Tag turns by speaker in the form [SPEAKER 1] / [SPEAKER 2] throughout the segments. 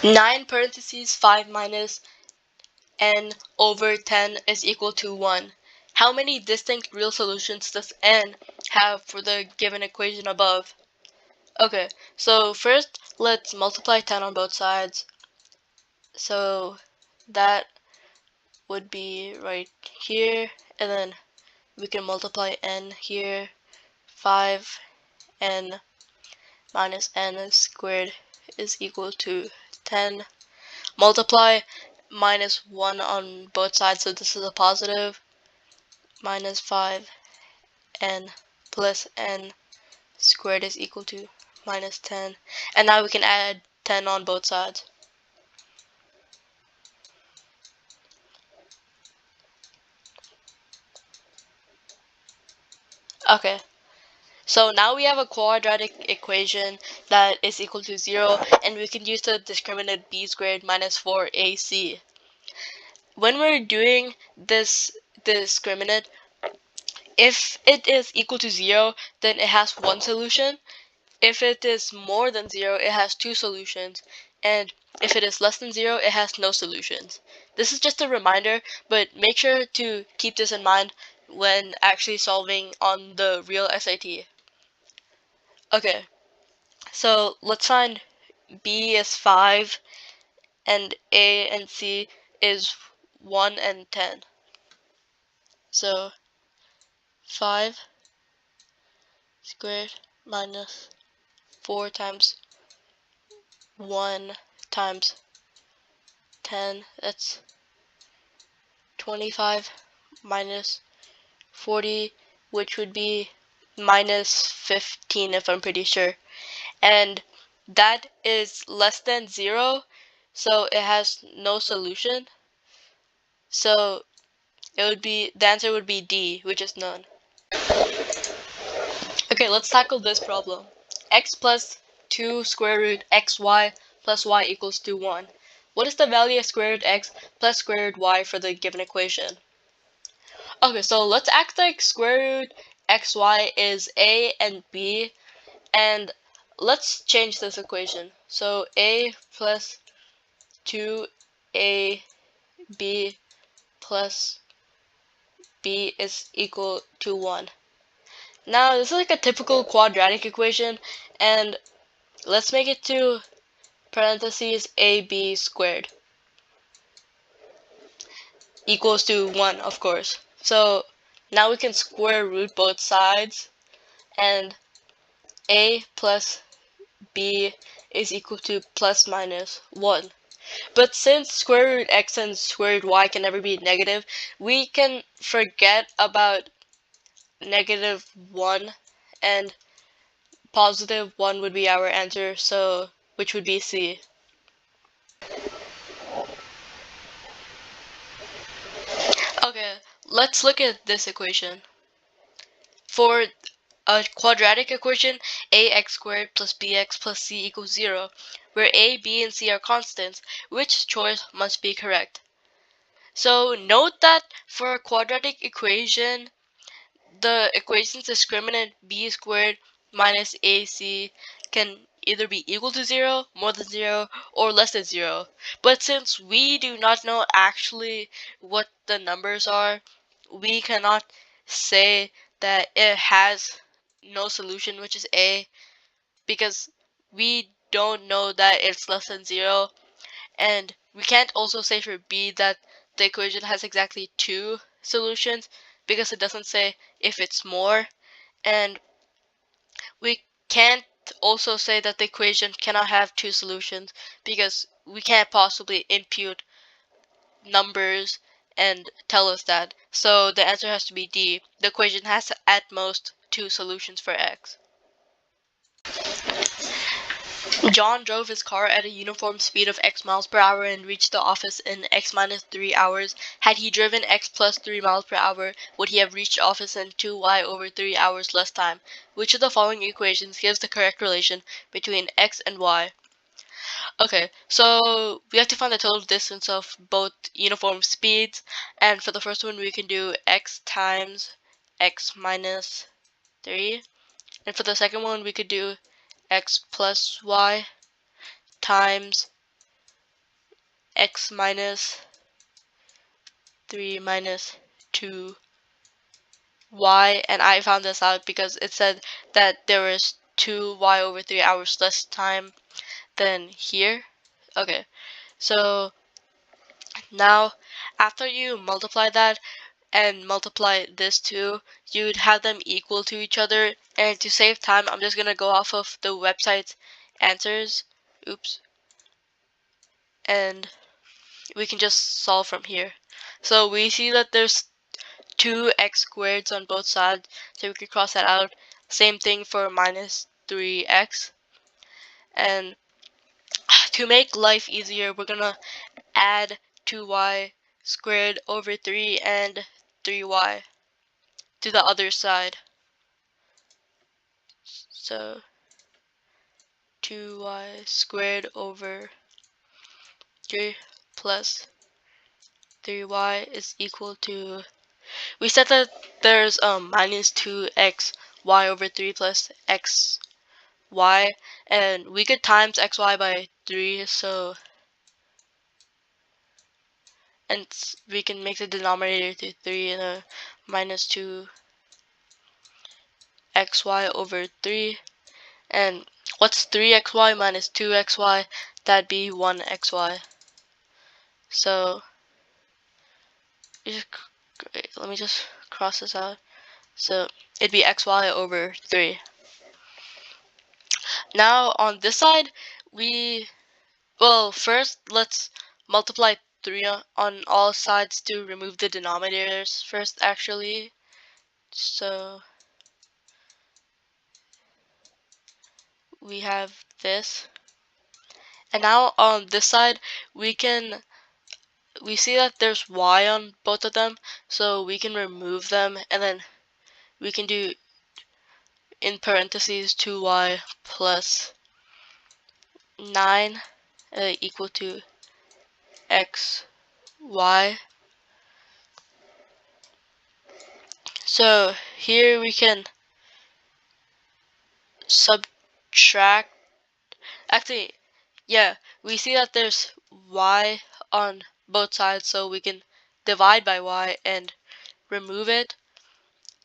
[SPEAKER 1] 9 parentheses 5 minus n over 10 is equal to 1. How many distinct real solutions does n have for the given equation above? Okay, so first let's multiply 10 on both sides. So that would be right here, and then we can multiply n here. 5n minus n squared is equal to 10. Multiply minus 1 on both sides, so this is a positive. Minus 5n plus n squared is equal to minus 10. And now we can add 10 on both sides. Okay, so now we have a quadratic equation that is equal to 0, and we can use the discriminant b squared minus 4ac. When we're doing this discriminant, if it is equal to 0, then it has one solution. If it is more than 0, it has two solutions. And if it is less than 0, it has no solutions. This is just a reminder, but make sure to keep this in mind when actually solving on the real SAT. Okay, so let's find B is 5 and A and C is 1 and 10. So 5 squared minus 4 times 1 times 10, that's 25 minus 40, which would be minus 15 if I'm pretty sure. And that is less than 0, so it has no solution. So the answer would be D, which is none. Okay, let's tackle this problem. X plus 2 square root xy plus y equals to 1. What is the value of square root x plus square root y for the given equation? Okay, so let's act like square root xy is a and b, and let's change this equation. So a plus 2ab plus b is equal to 1. Now, this is like a typical quadratic equation, and let's make it to parentheses ab squared equals to 1, of course. So now we can square root both sides, and a plus b is equal to plus minus 1. But since square root x and square root y can never be negative, we can forget about negative 1, and positive 1 would be our answer, so which would be C. Okay, let's look at this equation. For a quadratic equation, ax squared plus bx plus c equals 0, where a, b, and c are constants, which choice must be correct? So note that for a quadratic equation, the equation's discriminant b squared minus ac can either be equal to 0, more than 0, or less than 0. But since we do not know actually what the numbers are, we cannot say that it has no solution, which is a, because we don't know that it's less than 0. And we can't also say for b that the equation has exactly two solutions, because it doesn't say if it's more. And we can't also say that the equation cannot have two solutions, because we can't possibly impute numbers and tell us that. So the answer has to be D. The equation has at most two solutions for x. John drove his car at a uniform speed of x miles per hour and reached the office in x minus 3 hours. Had he driven x plus 3 miles per hour, would he have reached the office in 2y over 3 hours less time? Which of the following equations gives the correct relation between x and y? Okay, so we have to find the total distance of both uniform speeds, and for the first one we can do x times x minus 3, and for the second one we could do x plus y times x minus 3 minus 2y, and I found this out because it said that there was 2y over 3 hours less time than here. Okay, so now after you multiply that and multiply this too, you'd have them equal to each other. And to save time, I'm just gonna go off of the website's answers. Oops. And we can just solve from here. So we see that there's 2x squareds on both sides, so we can cross that out. Same thing for minus 3x. And to make life easier, we're gonna add 2y squared over 3 and 3y to the other side. So 2y squared over 3 plus 3y is equal to, we said that there's minus 2x y over 3 plus x y, and we could times xy by 3, so, and we can make the denominator to 3 and minus 2xy over 3. And what's 3xy minus 2xy? That'd be 1xy. So let me just cross this out. So it'd be xy over 3. Now on this side, well, first let's multiply 3 on all sides to remove the denominators first, actually. So we have this. And now on this side, we see that there's y on both of them, so we can remove them, and then we can do in parentheses 2y plus 9 equal to x y. So here we can subtract, actually, yeah, we see that there's y on both sides, so we can divide by y and remove it.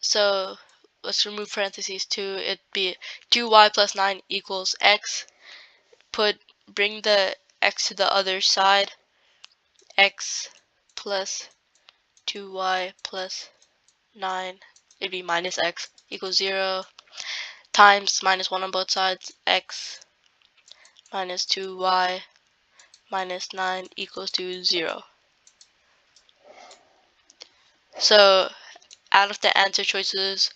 [SPEAKER 1] So let's remove parentheses 2. It'd be 2y plus 9 equals x. Bring the x to the other side. X plus 2y plus 9, it'd be minus x equals 0, times minus 1 on both sides, x minus 2y minus 9 equals to 0. So out of the answer choices,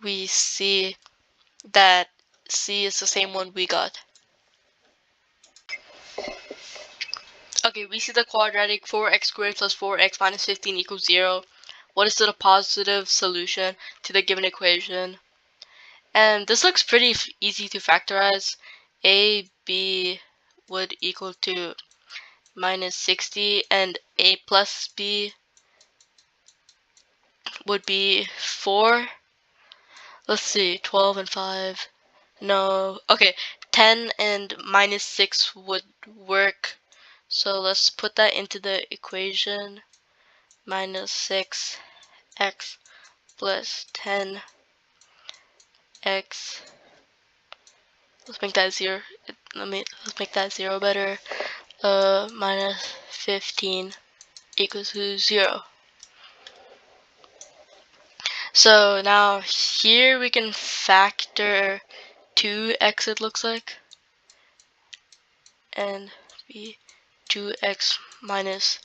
[SPEAKER 1] we see that C is the same one we got. Okay, we see the quadratic 4x squared plus 4x minus 15 equals 0. What is the positive solution to the given equation? And this looks pretty easy to factorize. A, B would equal to minus 60, and A plus B would be 4. Let's see, 12 and 5. No, okay, 10 and minus 6 would work. So let's put that into the equation. Minus 6x plus 10x. Let's make that 0. Let's make that 0 better. Minus 15 equals to 0. So now here we can factor 2x, it looks like, and be 2x minus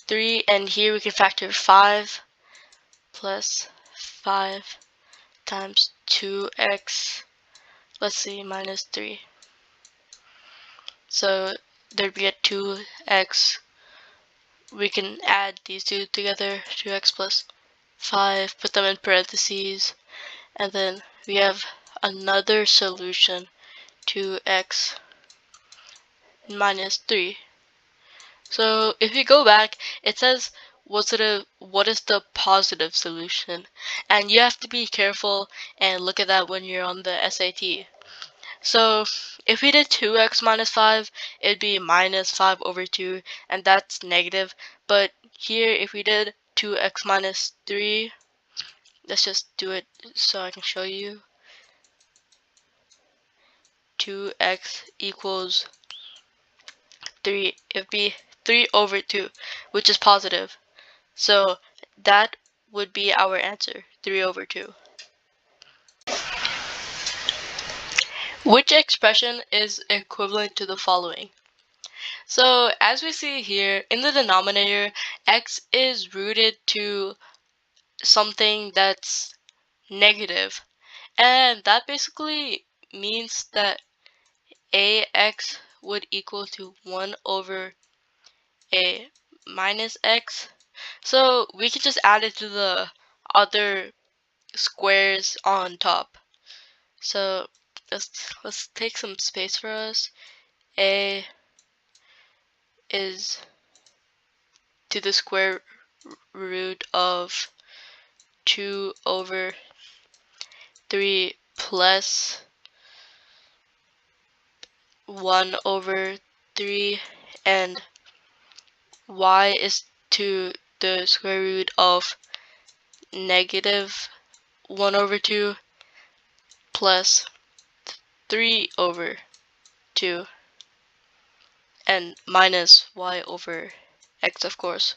[SPEAKER 1] 3, and here we can factor 5 plus 5 times 2x, let's see, minus 3. So there'd be a 2x. We can add these two together, 2x plus 5, put them in parentheses, and then we have another solution, 2x minus 3. So if you go back, it says what is the positive solution, and you have to be careful and look at that when you're on the SAT. So if we did 2x minus 5, it'd be minus 5 over 2, and that's negative. But here, if we did 2x minus 3, let's just do it so I can show you. 2x equals 3. It'd be 3 over 2, which is positive. So that would be our answer, 3 over 2. Which expression is equivalent to the following? So as we see here, in the denominator, x is rooted to something that's negative. And that basically means that ax would equal to 1 over a minus x. So we can just add it to the other squares on top. So let's take some space for us. A is to the square root of 2 over 3 plus 1 over 3, and y is to the square root of negative 1 over 2 plus 3 over 2, and minus y over x, of course.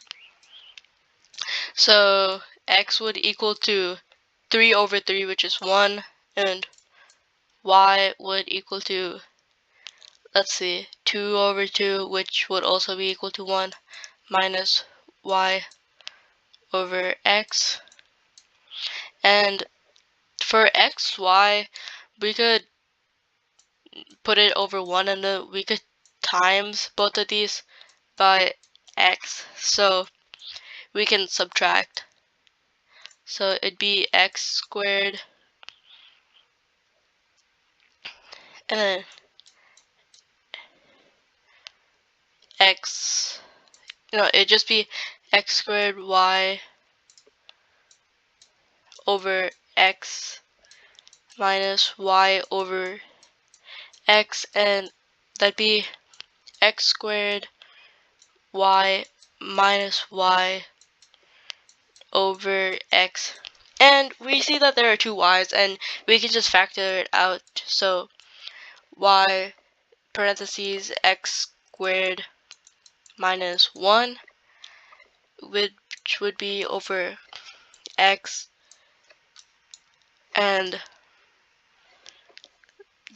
[SPEAKER 1] So x would equal to 3 over 3, which is 1, and y would equal to, let's see, 2 over 2, which would also be equal to 1, minus y over x. And for x, y, we could put it over 1, and then we could times both of these by x, so we can subtract. So it'd be x squared, and then x, it'd just be x squared y over x minus y over x, and that'd be x squared y minus y over x. And we see that there are two y's, and we can just factor it out. So y parentheses x squared minus 1, which would be over x, and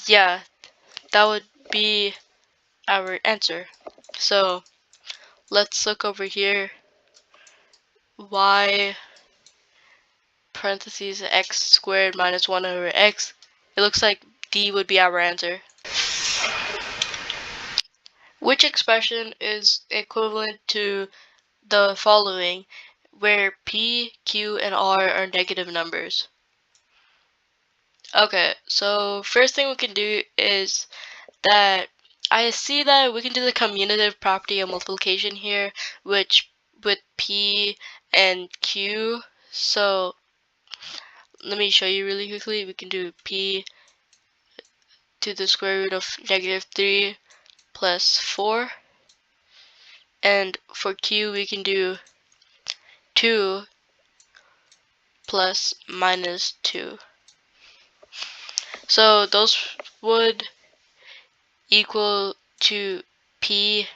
[SPEAKER 1] yeah, that would be our answer. So let's look over here. Y parentheses x squared minus 1 over x. It looks like D would be our answer. Which expression is equivalent to the following, where P, Q, and R are negative numbers? Okay, so first thing we can do is that I see that we can do the commutative property of multiplication here, which with P and Q. So let me show you really quickly. We can do P to the square root of negative 3 plus 4. And for Q, we can do 2 plus minus 2. So those would equal to P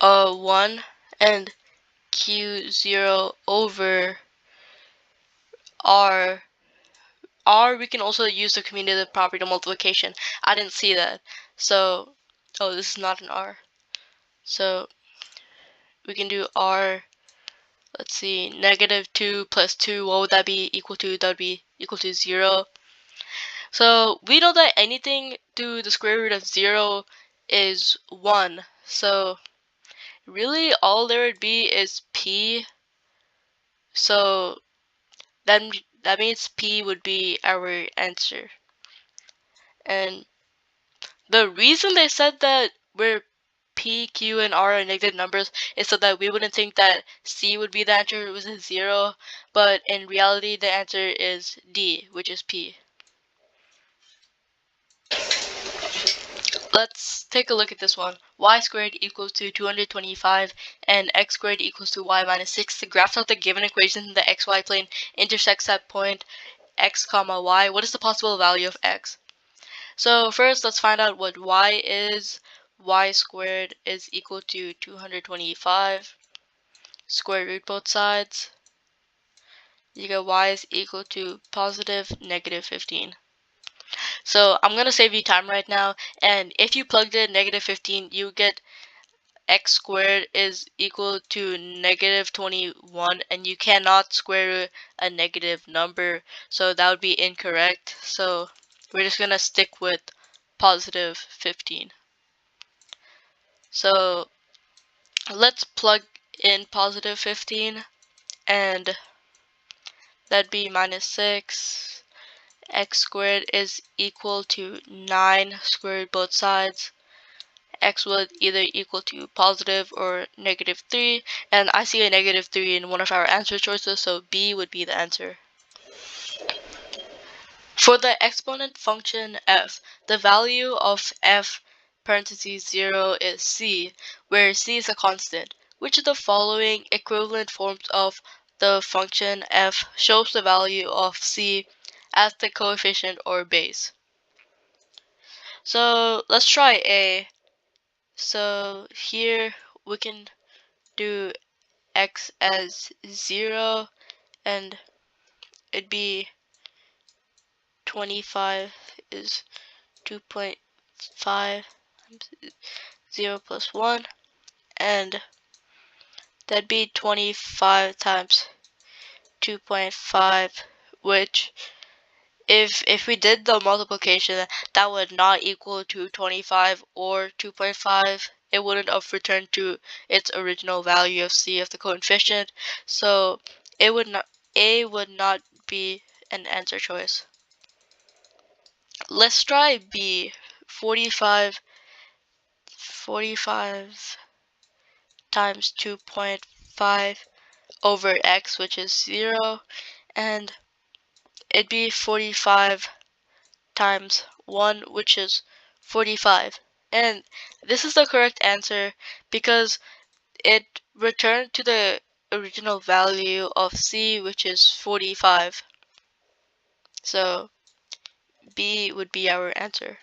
[SPEAKER 1] 1 and Q 0 over R. R, we can also use the commutative property of multiplication. I didn't see that. So, oh, this is not an R. So we can do R, let's see, negative 2 plus 2, what would that be equal to? That would be equal to 0. So we know that anything to the square root of 0 is 1. So really all there would be is P. So that means P would be our answer. And the reason they said that where P, Q, and R are negative numbers is so that we wouldn't think that C would be the answer, it was a 0, but in reality the answer is D, which is P. let's take a look at this one. Y squared equals to 225 and x squared equals to y minus 6. To graph out the given equation, the xy plane intersects at point x comma y. What is the possible value of x? So first, let's find out what y is. Y squared is equal to 225. Square root both sides. You get y is equal to positive negative 15. So I'm going to save you time right now, and if you plugged in negative 15, you get x squared is equal to negative 21, and you cannot square root a negative number, so that would be incorrect. So we're just going to stick with positive 15. So let's plug in positive 15, and that'd be minus 6. X squared is equal to 9 squared both sides. X would either equal to positive or negative 3, and I see a negative 3 in one of our answer choices, so B would be the answer. For the exponent function f, the value of f parentheses 0 is c, where c is a constant. Which of the following equivalent forms of the function f shows the value of c as the coefficient or base? So let's try A. So here we can do x as 0, and it'd be 25 is 2.5 times 0 plus 1, and that'd be 25 times 2.5, which if we did the multiplication, that would not equal to 25 or 2.5. It wouldn't have returned to its original value of c of the coefficient, so it would not A would not be an answer choice. Let's try B. 45 times 2.5 over x, which is 0, and it'd be 45 times 1, which is 45. And this is the correct answer because it returned to the original value of c, which is 45. So B would be our answer.